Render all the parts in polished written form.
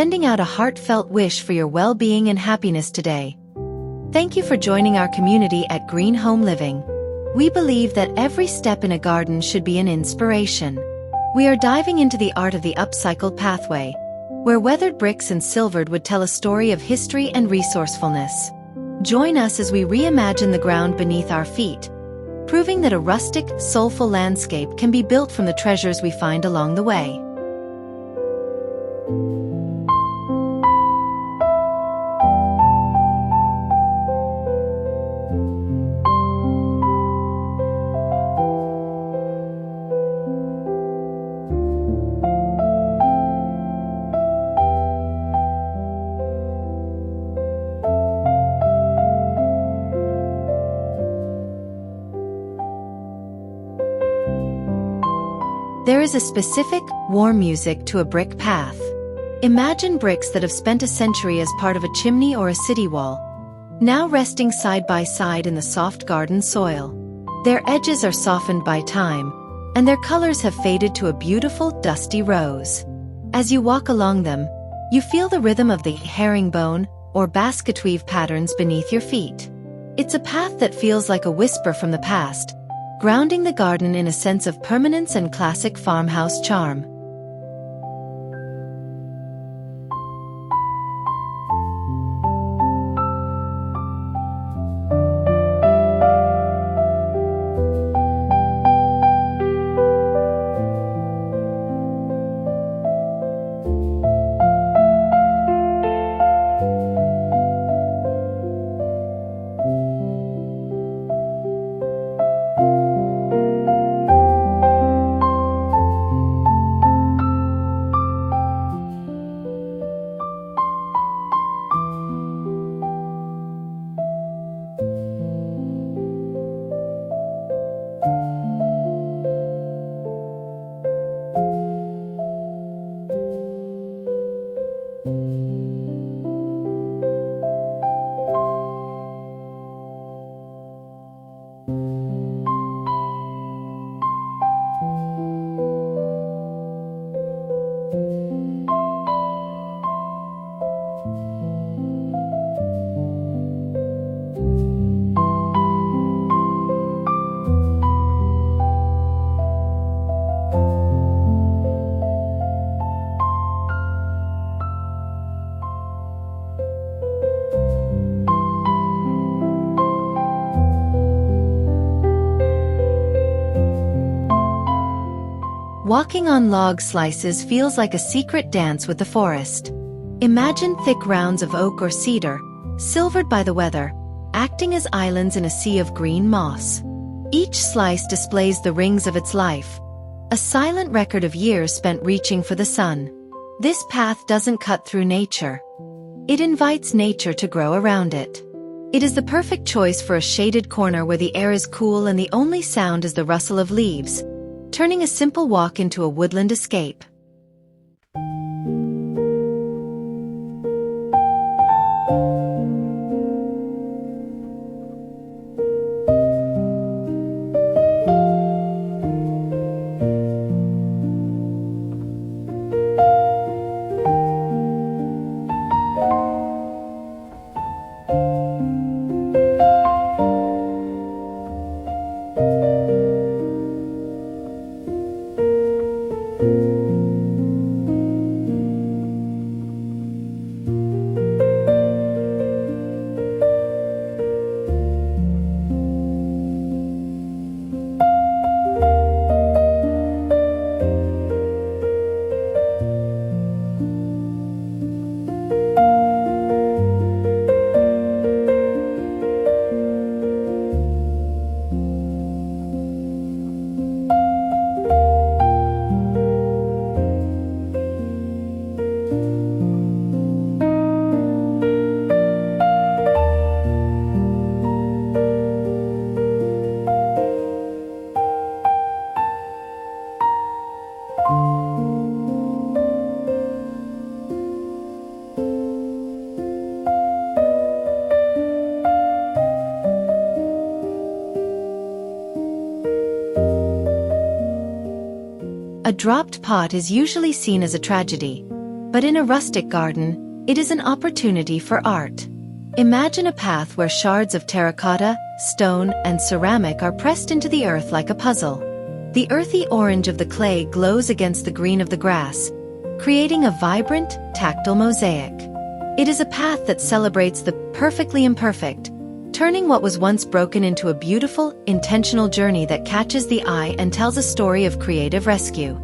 sending out a heartfelt wish for your well-being and happiness today. Thank you for joining our community at Green Home Living. We believe that every step in a garden should be an inspiration. We are diving into the art of the upcycled pathway, where weathered bricks and silvered wood tell a story of history and resourcefulness. Join us as we reimagine the ground beneath our feet, proving that a rustic, soulful landscape can be built from the treasures we find along the way. There is a specific, warm music to a brick path. Imagine bricks that have spent a century as part of a chimney or a city wall, now resting side by side in the soft garden soil. Their edges are softened by time, and their colors have faded to a beautiful, dusty rose. As you walk along them, you feel the rhythm of the herringbone or basket weave patterns beneath your feet. It's a path that feels like a whisper from the past, grounding the garden in a sense of permanence and classic farmhouse charm. Walking on log slices feels like a secret dance with the forest. Imagine thick rounds of oak or cedar, silvered by the weather, acting as islands in a sea of green moss. Each slice displays the rings of its life, a silent record of years spent reaching for the sun. This path doesn't cut through nature. It invites nature to grow around it. It is the perfect choice for a shaded corner where the air is cool and the only sound is the rustle of leaves, turning a simple walk into a woodland escape. A dropped pot is usually seen as a tragedy, But in a rustic garden, it is an opportunity for art. Imagine a path where shards of terracotta, stone, and ceramic are pressed into the earth like a puzzle. The earthy orange of the clay glows against the green of the grass, creating a vibrant, tactile mosaic. It is a path that celebrates the perfectly imperfect, turning what was once broken into a beautiful, intentional journey that catches the eye and tells a story of creative rescue.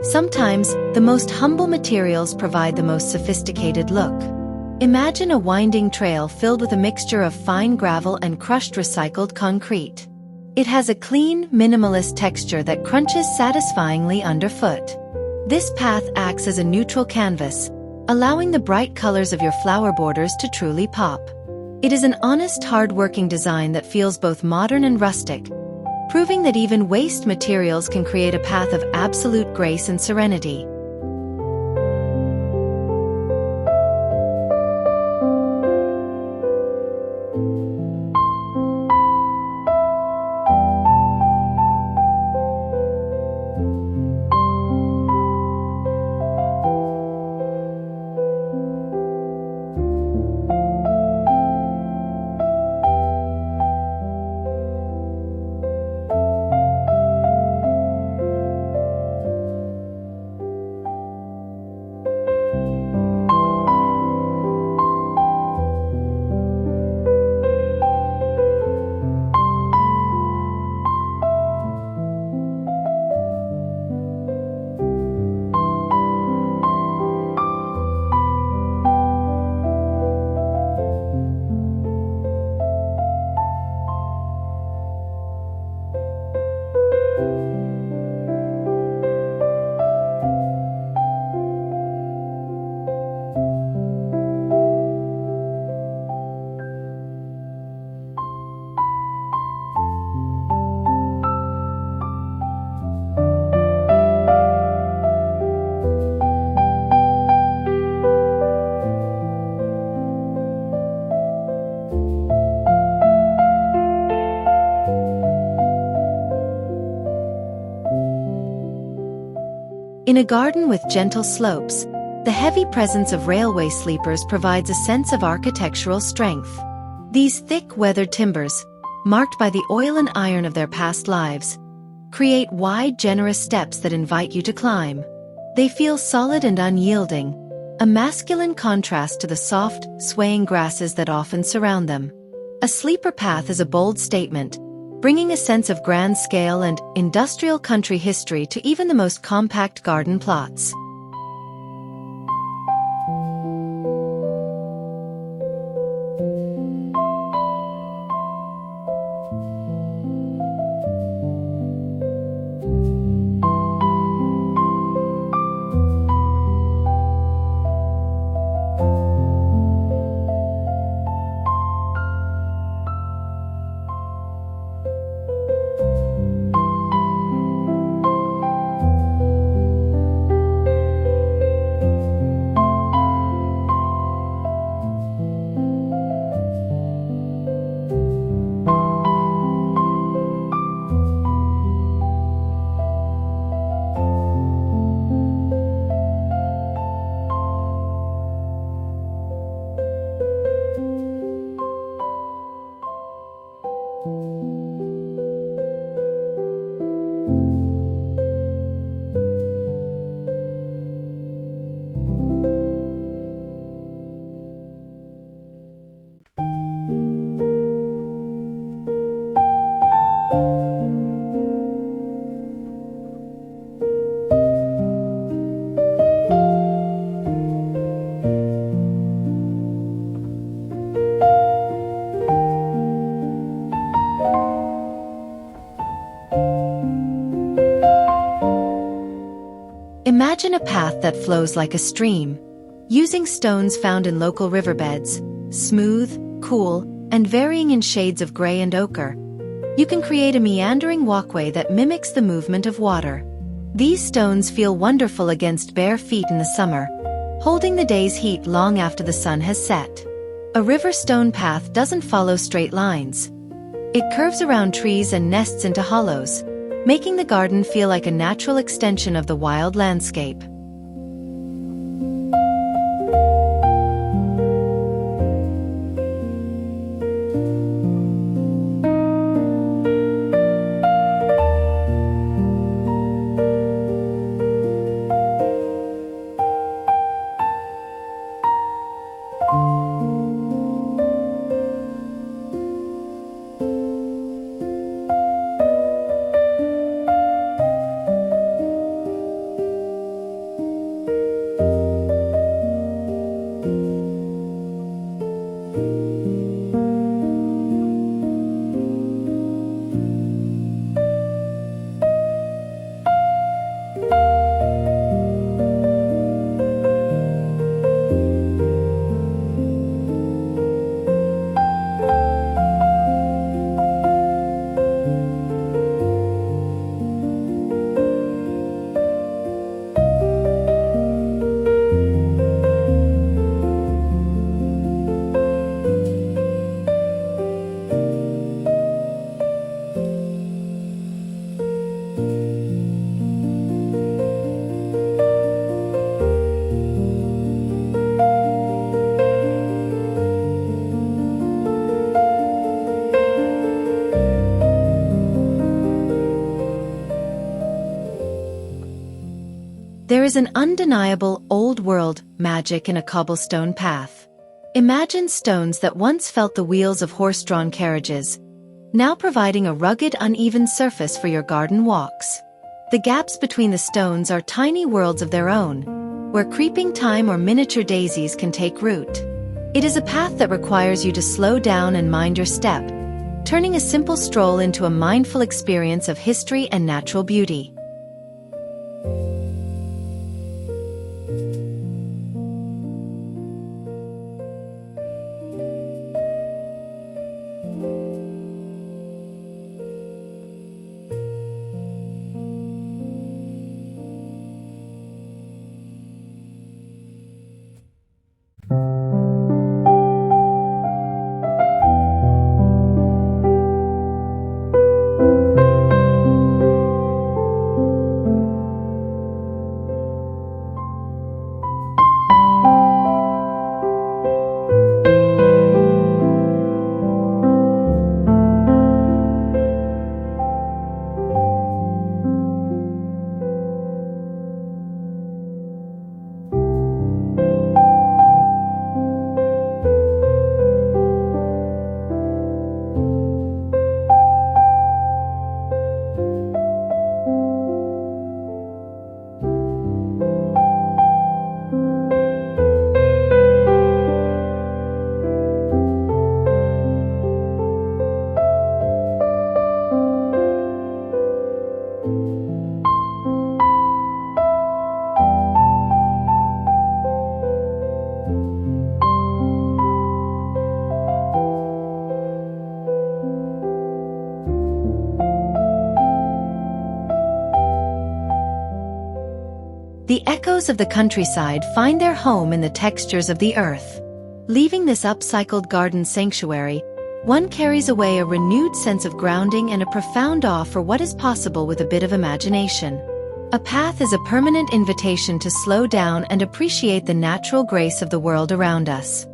Sometimes, the most humble materials provide the most sophisticated look. Imagine a winding trail filled with a mixture of fine gravel and crushed recycled concrete. It has a clean, minimalist texture that crunches satisfyingly underfoot. This path acts as a neutral canvas, allowing the bright colors of your flower borders to truly pop. It is an honest, hard-working design that feels both modern and rustic, proving that even waste materials can create a path of absolute grace and serenity. In a garden with gentle slopes, the heavy presence of railway sleepers provides a sense of architectural strength. These thick, weathered timbers, marked by the oil and iron of their past lives, create wide, generous steps that invite you to climb. They feel solid and unyielding, a masculine contrast to the soft, swaying grasses that often surround them. A sleeper path is a bold statement, bringing a sense of grand scale and industrial country history to even the most compact garden plots. Imagine a path that flows like a stream. Using stones found in local riverbeds, smooth, cool, and varying in shades of gray and ochre, you can create a meandering walkway that mimics the movement of water. These stones feel wonderful against bare feet in the summer, holding the day's heat long after the sun has set. A river stone path doesn't follow straight lines. It curves around trees and nests into hollows, making the garden feel like a natural extension of the wild landscape. There is an undeniable old-world magic in a cobblestone path. Imagine stones that once felt the wheels of horse-drawn carriages, now providing a rugged, uneven surface for your garden walks. The gaps between the stones are tiny worlds of their own, where creeping thyme or miniature daisies can take root. It is a path that requires you to slow down and mind your step, turning a simple stroll into a mindful experience of history and natural beauty. The echoes of the countryside find their home in the textures of the earth. Leaving this upcycled garden sanctuary, one carries away a renewed sense of grounding and a profound awe for what is possible with a bit of imagination. A path is a permanent invitation to slow down and appreciate the natural grace of the world around us.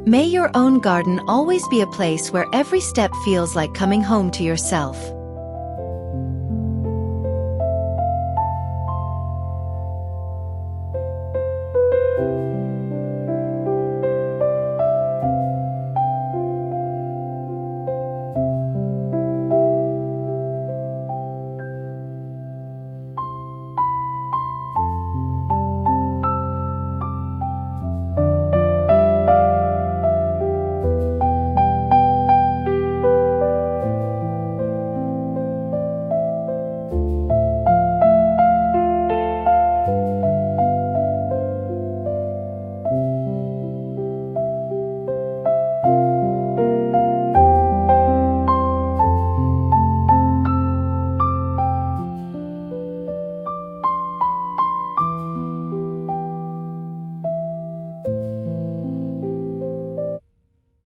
May your own garden always be a place where every step feels like coming home to yourself.